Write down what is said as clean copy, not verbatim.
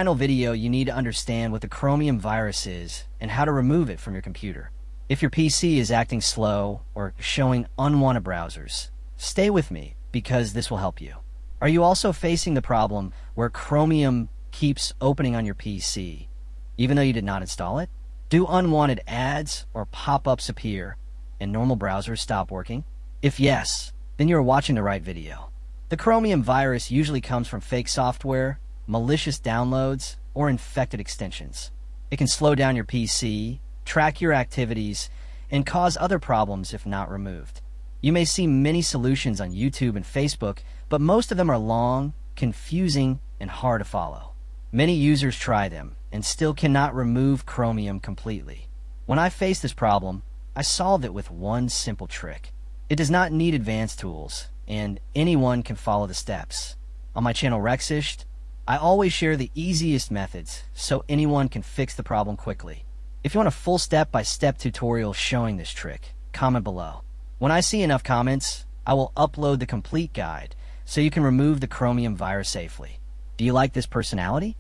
Final video, you need to understand what the Chromium virus is and how to remove it from your computer. If your PC is acting slow or showing unwanted browsers, stay with me because this will help you. Are you also facing the problem where Chromium keeps opening on your PC, even though you did not install it? Do unwanted ads or pop-ups appear and normal browsers stop working? If yes, then you're watching the right video. The Chromium virus usually comes from fake software, malicious downloads, or infected extensions. It can slow down your PC, track your activities, and cause other problems if not removed. You may see many solutions on YouTube and Facebook, but most of them are long, confusing, and hard to follow. Many users try them and still cannot remove Chromium completely. When I faced this problem, I solved it with one simple trick. It does not need advanced tools, and anyone can follow the steps. On my channel Rexished, I always share the easiest methods so anyone can fix the problem quickly. If you want a full step-by-step tutorial showing this trick, comment below. When I see enough comments, I will upload the complete guide so you can remove the Chromium virus safely. Do you like this personality?